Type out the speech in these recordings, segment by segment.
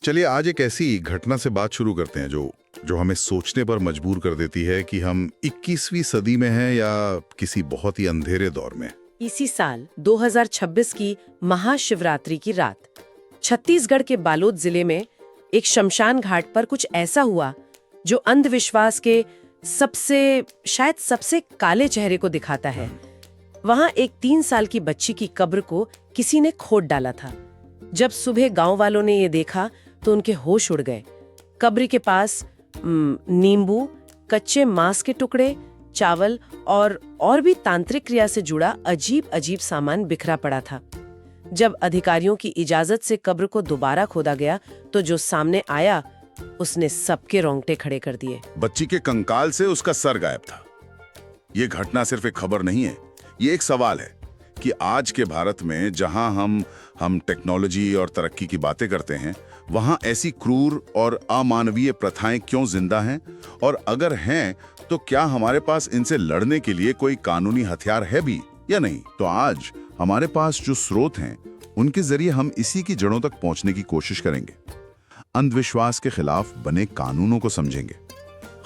चलिए आज एक ऐसी घटना से बात शुरू करते हैं जो हमें सोचने पर मजबूर कर देती है कि हम 21वीं सदी में हैं या किसी बहुत ही अंधेरे दौर में। इसी साल 2026 की महाशिवरात्रि की रात छत्तीसगढ़ के बालोद जिले में एक शमशान घाट पर कुछ ऐसा हुआ जो अंधविश्वास के शायद सबसे काले चेहरे को दिखाता है। वहां एक 3 साल की बच्ची की कब्र को किसी ने खोद डाला था। जब सुबह गांव वालों ने ये देखा तो उनके होश उड़ गए। कब्र के पास नींबू, कच्चे मांस के टुकड़े, चावल और भी तांत्रिक क्रिया से जुड़ा अजीब अजीब सामान बिखरा पड़ा था। जब अधिकारियों की इजाजत से कब्र को दोबारा खोदा गया तो जो सामने आया उसने सबके रोंगटे खड़े कर दिए। बच्ची के कंकाल से उसका सर गायब था। ये घटना सिर्फ एक खबर नहीं है, ये एक सवाल है कि आज के भारत में जहां हम टेक्नोलॉजी और तरक्की की बातें करते हैं, वहां ऐसी क्रूर और अमानवीय प्रथाएं क्यों जिंदा हैं, और अगर हैं तो क्या हमारे पास इनसे लड़ने के लिए कोई कानूनी हथियार है भी या नहीं। तो आज हमारे पास जो स्रोत हैं उनके जरिए हम इसी की जड़ों तक पहुंचने की कोशिश करेंगे। अंधविश्वास के खिलाफ बने कानूनों को समझेंगे,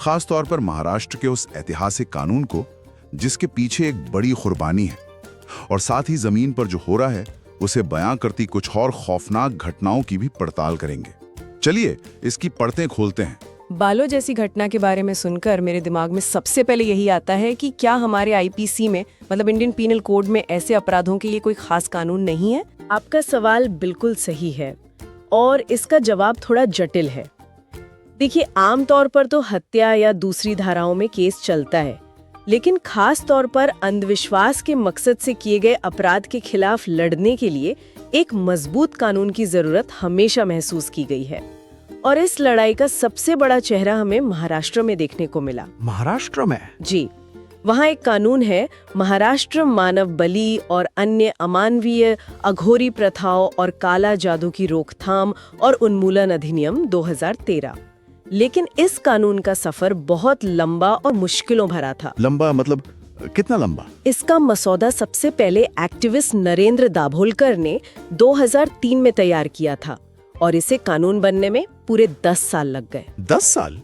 खास तौर पर महाराष्ट्र के उस ऐतिहासिक कानून को जिसके पीछे एक बड़ी कुर्बानी है, और साथ ही जमीन पर जो हो रहा है उसे बयां करती कुछ और खौफनाक घटनाओं की भी पड़ताल करेंगे। चलिए इसकी परतें खोलते हैं। बालो जैसी घटना के बारे में सुनकर मेरे दिमाग में सबसे पहले यही आता है कि क्या हमारे आईपीसी में, मतलब इंडियन पीनल कोड में, ऐसे अपराधों के लिए कोई खास कानून नहीं है? आपका सवाल बिल्कुल सही है और इसका जवाब थोड़ा जटिल है। देखिए, आमतौर पर तो हत्या या दूसरी धाराओं में केस चलता है, लेकिन खास तौर पर अंधविश्वास के मकसद से किए गए अपराध के खिलाफ लड़ने के लिए एक मजबूत कानून की जरूरत हमेशा महसूस की गई है। और इस लड़ाई का सबसे बड़ा चेहरा हमें महाराष्ट्र में देखने को मिला। महाराष्ट्र में? जी, वहाँ एक कानून है, महाराष्ट्र मानव बलि और अन्य अमानवीय अघोरी प्रथाओं और काला जादू की रोकथाम और उन्मूलन अधिनियम 2013। लेकिन इस कानून का सफर बहुत लंबा और मुश्किलों भरा था। लंबा मतलब कितना लंबा? इसका मसौदा सबसे पहले एक्टिविस्ट नरेंद्र दाभोलकर ने 2003 में तैयार किया था और इसे कानून बनने में पूरे 10 साल लग गए। 10 साल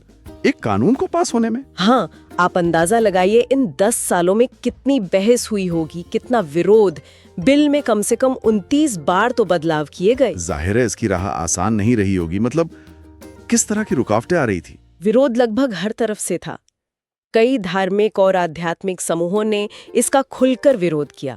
एक कानून को पास होने में? हाँ, आप अंदाजा लगाइए इन 10 सालों में कितनी बहस हुई होगी, कितना विरोध। बिल में कम से कम 29 बार तो बदलाव किए गए। जाहिर है इसकी राह आसान नहीं रही होगी। मतलब किस तरह की रुकावटें आ रही थी? विरोध लगभग हर तरफ से था। कई धार्मिक और आध्यात्मिक समूहों ने इसका खुलकर विरोध किया,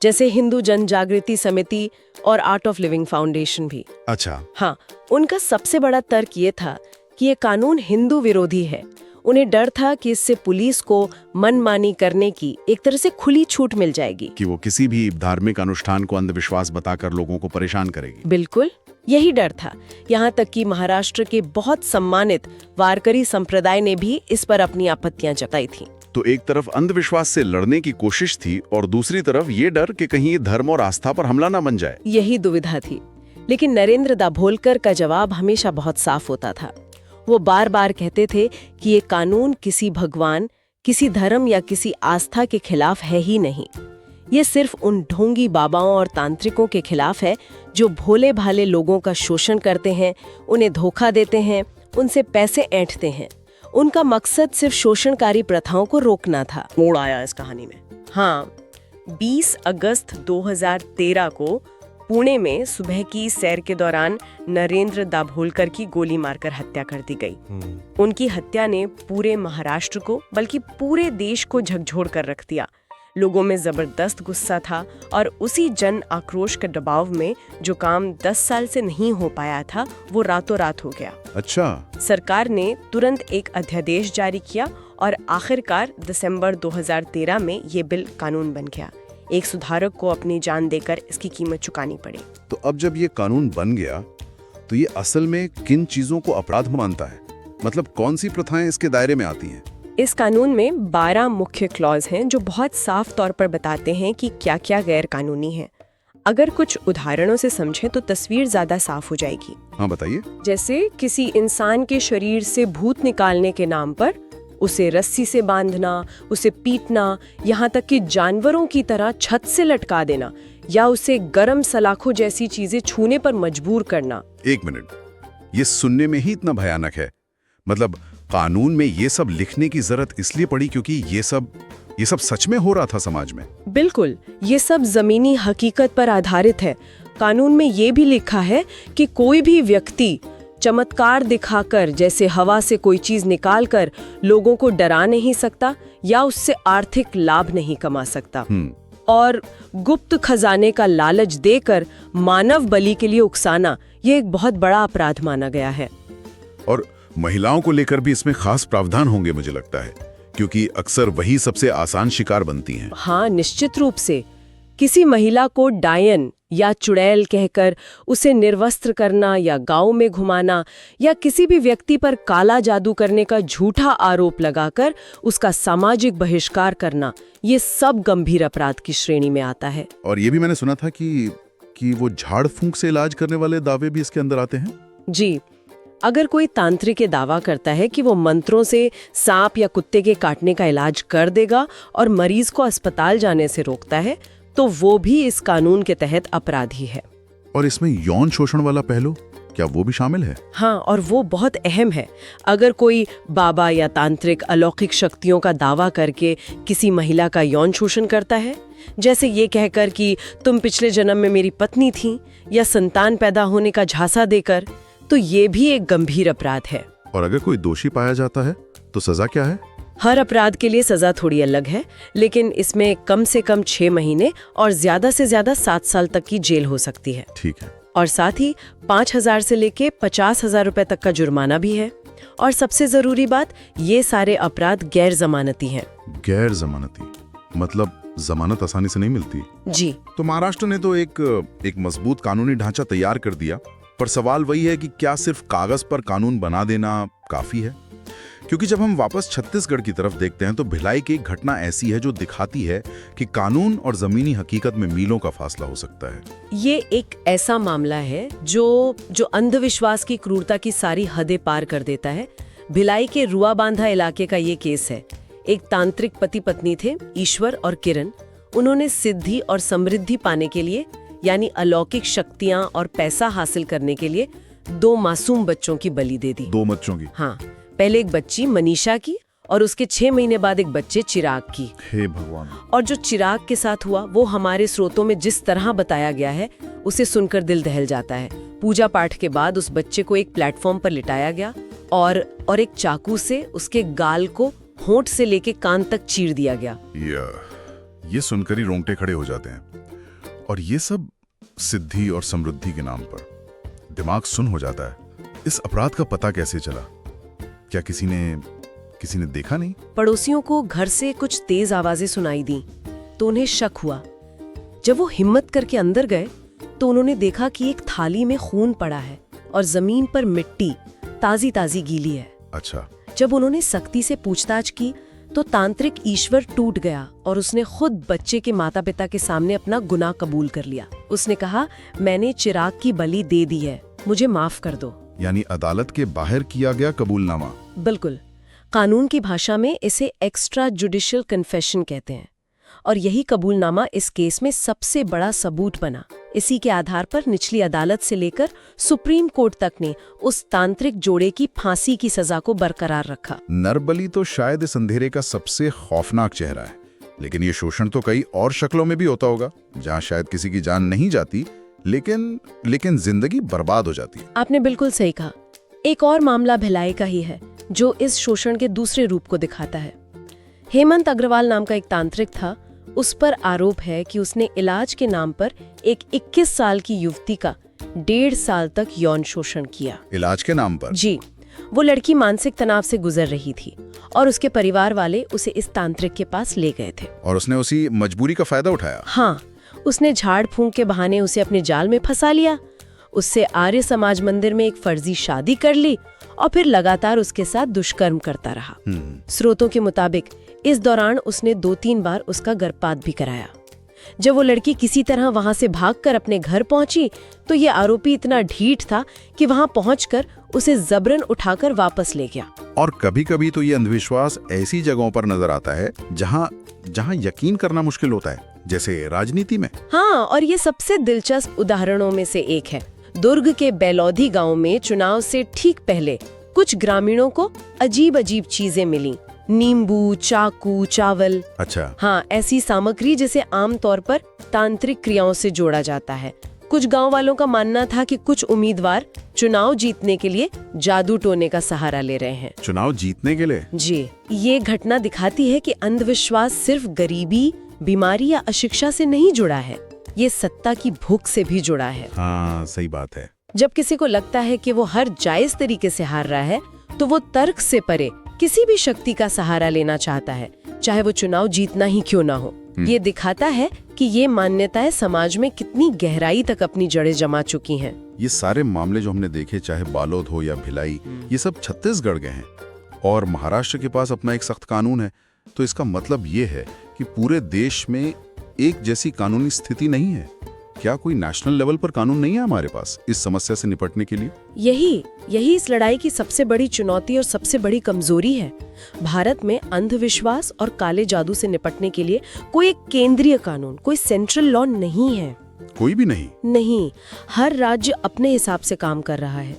जैसे हिंदू जन जागृति समिति और आर्ट ऑफ लिविंग फाउंडेशन भी। अच्छा। हाँ, उनका सबसे बड़ा तर्क ये था कि ये कानून हिंदू विरोधी है। उन्हें डर था कि इससे पुलिस को मनमानी करने की एक तरह से खुली छूट मिल जाएगी, कि वो किसी भी धार्मिक अनुष्ठान को अंधविश्वास बताकर लोगों को परेशान करेगी। बिल्कुल यही डर था। यहाँ तक कि महाराष्ट्र के बहुत सम्मानित वारकरी संप्रदाय ने भी इस पर अपनी आपत्तियां जताई थी। तो एक तरफ अंधविश्वास से लड़ने की कोशिश थी और दूसरी तरफ ये डर कि कहीं ये धर्म और आस्था पर हमला न बन जाए। यही दुविधा थी। लेकिन नरेंद्र दाभोलकर का जवाब हमेशा बहुत साफ होता था। वो बार बार कहते थे कि ये कानून किसी भगवान, किसी धर्म या किसी आस्था के खिलाफ है ही नहीं। ये सिर्फ उन ढोंगी बाबाओं और तांत्रिकों के खिलाफ है जो भोले भाले लोगों का शोषण करते हैं, उन्हें धोखा देते हैं, उनसे पैसे ऐंठते हैं। उनका मकसद सिर्फ शोषणकारी प्रथाओं को रोकना था। मोड़ आया इस कहानी में। हाँ, 20 अगस्त 2013 को पुणे में सुबह की सैर के दौरान नरेंद्र दाभोलकर की गोली मारकर हत्या कर दी गई। उनकी हत्या ने पूरे महाराष्ट्र को, बल्कि पूरे देश को झकझोर कर रख दिया। लोगों में जबरदस्त गुस्सा था और उसी जन आक्रोश के दबाव में जो काम 10 साल से नहीं हो पाया था वो रातों रात हो गया। अच्छा। सरकार ने तुरंत एक अध्यादेश जारी किया और आखिरकार दिसंबर 2013 में ये बिल कानून बन गया। एक सुधारक को अपनी जान देकर इसकी कीमत चुकानी पड़ी। तो अब जब ये कानून बन गया तो ये असल में किन चीजों को अपराध मानता है? मतलब कौन सी प्रथाएं इसके दायरे में आती हैं? इस कानून में 12 मुख्य क्लॉज हैं जो बहुत साफ तौर पर बताते हैं कि क्या क्या गैर कानूनी है। अगर कुछ उदाहरणों से समझें तो तस्वीर ज्यादा साफ हो जाएगी। हाँ बताइए। जैसे किसी इंसान के शरीर से भूत निकालने के नाम पर उसे रस्सी से बांधना, उसे पीटना, यहाँ तक कि जानवरों की तरह छत से लटका देना या उसे गरम सलाखों जैसी चीजें छूने पर मजबूर करना। एक मिनट, ये सुनने में ही इतना भयानक है। मतलब कानून में ये सब लिखने की जरूरत इसलिए पड़ी क्योंकि ये सब सच में हो रहा था समाज में। बिल्कुल, ये सब जमीनी हकीकत पर आधारित है। कानून में ये भी लिखा है कि कोई भी व्यक्ति चमत्कार दिखाकर, जैसे हवा से कोई चीज निकालकर, लोगों को डरा नहीं सकता या उससे आर्थिक लाभ नहीं कमा सकता। और गुप्त खजाने का लालच देकर मानव बलि के लिए उकसाना, ये एक बहुत बड़ा अपराध माना गया है। और महिलाओं को लेकर भी इसमें खास प्रावधान होंगे मुझे लगता है, क्योंकि अक्सर वही सबसे आसान शिकार बनती हैं। हाँ, निश्चित रूप से। किसी महिला को डायन या चुड़ैल कहकर उसे निर्वस्त्र करना या गांव में घुमाना या किसी भी व्यक्ति पर काला जादू करने का झूठा आरोप लगाकर उसका सामाजिक बहिष्कार करना, ये सब गंभीर अपराध की श्रेणी में आता है। और ये भी मैंने सुना था कि वो झाड़ फूंक से इलाज करने वाले दावे भी इसके अंदर आते हैं। जी, अगर कोई तांत्रिक ये दावा करता है कि वो मंत्रों से सांप या कुत्ते के काटने का इलाज कर देगा और मरीज को अस्पताल जाने से रोकता है, तो वो भी इस कानून के तहत अपराधी है। और इसमें यौन शोषण वाला पहलू, क्या वो भी शामिल है? हाँ, और वो बहुत अहम है। अगर कोई बाबा या तांत्रिक अलौकिक शक्तियों का दावा करके किसी महिला का यौन शोषण करता है, जैसे ये कहकर कि तुम पिछले जन्म में मेरी पत्नी थी, या संतान पैदा होने का झांसा देकर, तो ये भी एक गंभीर अपराध है। और अगर कोई दोषी पाया जाता है तो सजा क्या है? हर अपराध के लिए सजा थोड़ी अलग है, लेकिन इसमें कम से कम 6 महीने और ज्यादा से ज्यादा 7 साल तक की जेल हो सकती है। ठीक है। और साथ ही 5,000 से लेके 50,000 रुपए तक का जुर्माना भी है। और सबसे जरूरी बात, ये सारे अपराध गैर जमानती हैं। गैर जमानती मतलब जमानत आसानी से नहीं मिलती? जी। तो महाराष्ट्र ने तो एक मजबूत कानूनी ढांचा तैयार कर दिया, पर सवाल वही है कि क्या सिर्फ कागज पर कानून बना देना काफी है? क्योंकि जब हम वापस छत्तीसगढ़ की तरफ देखते हैं तो भिलाई की एक घटना ऐसी है जो दिखाती है कि कानून और जमीनी हकीकत में मीलों का फासला हो सकता है। ये एक ऐसा मामला है जो अंधविश्वास की क्रूरता की सारी हदें पार कर देता है। भिलाई के रुआ बांधा इलाके का ये केस है। एक तांत्रिक पति पत्नी थे, ईश्वर और किरण। उन्होंने सिद्धि और समृद्धि पाने के लिए, यानी अलौकिक शक्तियां और पैसा हासिल करने के लिए 2 मासूम बच्चों की बलि दे दी। 2 बच्चों की? हाँ, पहले एक बच्ची मनीषा की और उसके 6 महीने बाद एक बच्चे चिराग की। हे भगवान। और जो चिराग के साथ हुआ वो हमारे स्रोतों में जिस तरह बताया गया है, उसे सुनकर दिल दहल जाता है। पूजा पाठ के बाद उस बच्चे को एक प्लेटफॉर्म पर लिटाया गया और एक चाकू से उसके गाल को होंठ से लेके कान तक चीर दिया गया। ये सुनकर ही रोंगटे खड़े हो जाते हैं। और ये सब सिद्धि और समृद्धि के नाम पर दिमाग सुन्न हो जाता है। इस अपराध का पता कैसे चला? क्या किसी ने देखा नहीं? पड़ोसियों को घर से कुछ तेज आवाजें सुनाई दी तो उन्हें शक हुआ। जब वो हिम्मत करके अंदर गए तो उन्होंने देखा कि एक थाली में खून पड़ा है और जमीन पर मिट्टी ताजी ताजी गीली है। अच्छा। जब उन्होंने सख्ती से पूछताछ की तो तांत्रिक ईश्वर टूट गया और उसने खुद बच्चे के माता पिता के सामने अपना गुनाह कबूल कर लिया। उसने कहा, मैंने चिराग की बलि दे दी है, मुझे माफ कर दो। यानी अदालत के बाहर किया गया कबूलनामा। बिल्कुल। कानून की भाषा में इसे एक्स्ट्रा जुडिशियल कन्फेशन कहते हैं। और यही कबूलनामा इस केस में सबसे बड़ा सबूत बना। इसी के आधार पर निचली अदालत से लेकर सुप्रीम कोर्ट तक ने उस तांत्रिक जोड़े की फांसी की सजा को बरकरार रखा। नरबली तो शायद इस अंधेरे का सबसे खौफनाक चेहरा है, लेकिन ये शोषण तो कई और शक्लों में भी होता होगा, जहां शायद किसी की जान नहीं जाती लेकिन जिंदगी बर्बाद हो जाती है। आपने बिल्कुल सही कहा। एक और मामला भिलाई का ही है जो इस शोषण के दूसरे रूप को दिखाता है। हेमंत अग्रवाल नाम का एक तांत्रिक था। उस पर आरोप है कि उसने इलाज के नाम पर एक 21 साल की युवती का 1.5 साल तक यौन शोषण किया। इलाज के नाम पर? जी। वो लड़की मानसिक तनाव से गुजर रही थी और उसके परिवार वाले उसे इस तांत्रिक के पास ले गए थे। और उसने उसी मजबूरी का फायदा उठाया? हाँ, उसने झाड़ फूंक के बहाने उसे अपने जाल में फंसा लिया। उससे आर्य समाज मंदिर में एक फर्जी शादी कर ली और फिर लगातार उसके साथ दुष्कर्म करता रहा। स्रोतों के मुताबिक इस दौरान उसने 2-3 बार उसका गर्भपात भी कराया। जब वो लड़की किसी तरह वहां से भागकर अपने घर पहुंची तो ये आरोपी इतना ढीठ था कि वहां पहुंचकर उसे जबरन उठाकर वापस ले गया। और कभी-कभी तो ये अंधविश्वास ऐसी जगहों पर नजर आता है जहां यकीन करना मुश्किल होता है, जैसे राजनीति में। हाँ, और ये सबसे दिलचस्प उदाहरणों में से एक है। दुर्ग के बेलौधी गांव में चुनाव से ठीक पहले कुछ ग्रामीणों को अजीब अजीब चीजें मिली। नींबू, चाकू, चावल। अच्छा। हाँ, ऐसी सामग्री जिसे आमतौर पर तांत्रिक क्रियाओं से जोड़ा जाता है। कुछ गांव वालों का मानना था कि कुछ उम्मीदवार चुनाव जीतने के लिए जादू टोने का सहारा ले रहे हैं। चुनाव जीतने के लिए? जी, ये घटना दिखाती है कि अंधविश्वास सिर्फ गरीबी, बीमारी या अशिक्षा से नहीं जुड़ा है, ये सत्ता की भूख से भी जुड़ा है। हाँ, सही बात है। जब किसी को लगता है कि वो हर जायज तरीके से हार रहा है, तो वो तर्क से परे किसी भी शक्ति का सहारा लेना चाहता है, चाहे वो चुनाव जीतना ही क्यों ना हो। ये दिखाता है कि ये मान्यताएं समाज में कितनी गहराई तक अपनी जड़ें जमा चुकी हैं। ये सारे मामले जो हमने देखे, चाहे बालोद हो या भिलाई, ये सब छत्तीसगढ़ के हैं और महाराष्ट्र के पास अपना एक सख्त कानून है। तो इसका मतलब ये है कि पूरे देश में एक जैसी कानूनी स्थिति नहीं है। क्या कोई नेशनल लेवल पर कानून नहीं है हमारे पास इस समस्या से निपटने के लिए? यही इस लड़ाई की सबसे बड़ी चुनौती और सबसे बड़ी कमजोरी है। भारत में अंधविश्वास और काले जादू से निपटने के लिए कोई एक केंद्रीय कानून, कोई सेंट्रल लॉ नहीं है। कोई भी नहीं? नहीं, हर राज्य अपने हिसाब से काम कर रहा है।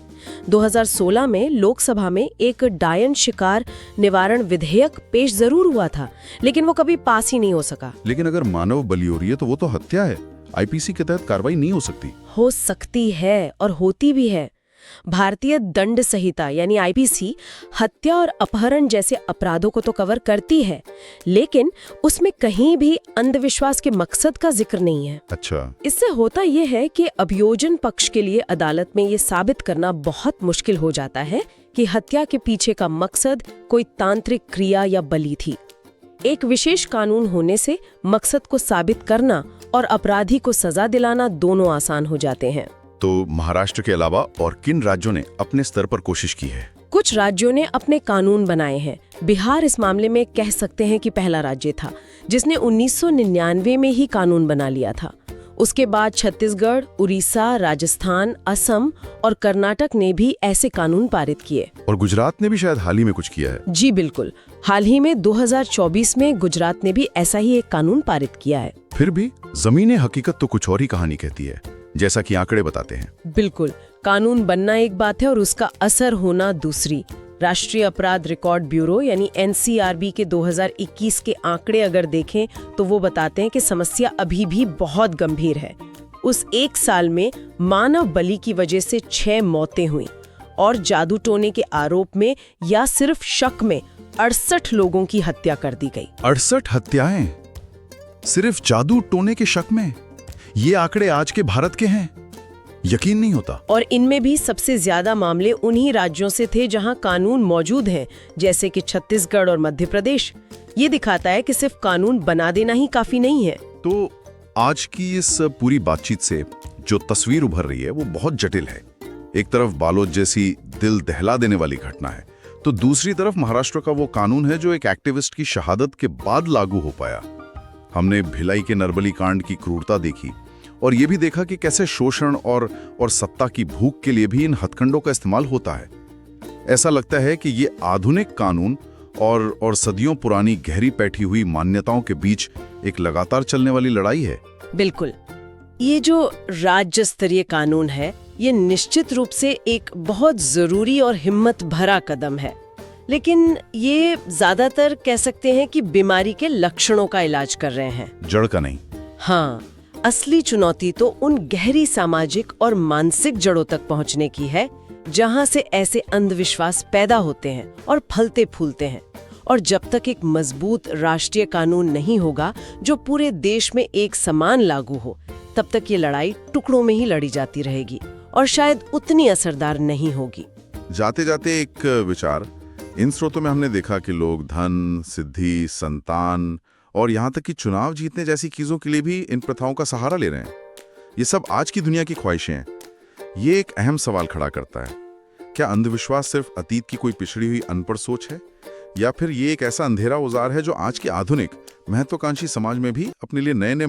2016 में लोकसभा में एक डायन शिकार निवारण विधेयक पेश जरूर हुआ था, लेकिन वो कभी पास ही नहीं हो सका। लेकिन अगर मानव बलि हो रही है तो वो तो हत्या है। आईपीसी के तहत कार्रवाई नहीं हो सकती? हो सकती है और होती भी है। भारतीय दंड संहिता यानी आईपीसी हत्या और अपहरण जैसे अपराधों को तो कवर करती है, लेकिन उसमें कहीं भी अंधविश्वास के मकसद का जिक्र नहीं है। अच्छा। इससे होता यह है कि अभियोजन पक्ष के लिए अदालत में ये साबित करना बहुत मुश्किल हो जाता है कि हत्या के पीछे का मकसद कोई तांत्रिक क्रिया या बलि थी। एक विशेष कानून होने से मकसद को साबित करना और अपराधी को सजा दिलाना दोनों आसान हो जाते हैं। तो महाराष्ट्र के अलावा और किन राज्यों ने अपने स्तर पर कोशिश की है? कुछ राज्यों ने अपने कानून बनाए हैं। बिहार इस मामले में कह सकते हैं कि पहला राज्य था जिसने 1999 में ही कानून बना लिया था। उसके बाद छत्तीसगढ़, उड़ीसा, राजस्थान, असम और कर्नाटक ने भी ऐसे कानून पारित किए। और गुजरात ने भी शायद हाल ही में कुछ किया है। जी बिल्कुल, हाल ही में 2024 में गुजरात ने भी ऐसा ही एक कानून पारित किया है। फिर भी ज़मीनी हकीकत तो कुछ और ही कहानी कहती है, जैसा कि आंकड़े बताते हैं। बिल्कुल, कानून बनना एक बात है और उसका असर होना दूसरी। राष्ट्रीय अपराध रिकॉर्ड ब्यूरो यानी एनसीआरबी के 2021 के आंकड़े अगर देखें तो वो बताते हैं कि समस्या अभी भी बहुत गंभीर है। उस एक साल में मानव बलि की वजह से 6 मौतें हुई और जादू टोने के आरोप में या सिर्फ शक में 68 लोगों की हत्या कर दी गई। 68 हत्याएं सिर्फ जादू टोने के शक में? ये आंकड़े आज के भारत के हैं, यकीन नहीं होता। और इनमें भी सबसे ज्यादा मामले उन्हीं राज्यों से थे जहां कानून मौजूद हैं, जैसे कि छत्तीसगढ़ और मध्य प्रदेश। ये दिखाता है कि सिर्फ कानून बना देना ही काफी नहीं है। तो आज की इस पूरी बातचीत से जो तस्वीर उभर रही है वो बहुत जटिल है। एक तरफ बालोद जैसी दिल दहला देने वाली घटना है, तो दूसरी तरफ महाराष्ट्र का वो कानून है जो एक एक्टिविस्ट की शहादत के बाद लागू हो पाया। हमने भिलाई के नरबली कांड की क्रूरता देखी और ये भी देखा कि कैसे शोषण और सत्ता की भूख के लिए भी इन हथकंडों का इस्तेमाल होता है। ऐसा लगता है कि ये आधुनिक कानून और सदियों पुरानी गहरी बैठी हुई मान्यताओं के बीच एक लगातार चलने वाली लड़ाई है। बिल्कुल, ये जो राज्य स्तरीय कानून है ये निश्चित रूप से एक बहुत जरूरी और हिम्मत भरा कदम है, लेकिन ये ज्यादातर कह सकते हैं कि बीमारी के लक्षणों का इलाज कर रहे हैं, जड़ का नहीं। हाँ, असली चुनौती तो उन गहरी सामाजिक और मानसिक जड़ों तक पहुंचने की है जहां से ऐसे अंधविश्वास पैदा होते हैं और फलते फूलते हैं। और जब तक एक मजबूत राष्ट्रीय कानून नहीं होगा जो पूरे देश में एक समान लागू हो, तब तक ये लड़ाई टुकड़ों में ही लड़ी जाती रहेगी और शायद उतनी असरदार नहीं होगी। जाते जाते एक विचार, इन स्रोतों में हमने देखा कि लोग धन, सिद्धि, संतान और यहाँ तक कि चुनाव जीतने जैसी चीजों के लिए भी इन प्रथाओं का सहारा ले रहे हैं। ये सब आज की दुनिया की ख्वाहिशें हैं। ये एक अहम सवाल खड़ा करता है, क्या अंधविश्वास सिर्फ अतीत की कोई पिछड़ी हुई अनपढ़ सोच है, या फिर ये एक ऐसा अंधेरा औजार है जो आज के आधुनिक महत्वाकांक्षी समाज में भी अपने लिए नए नए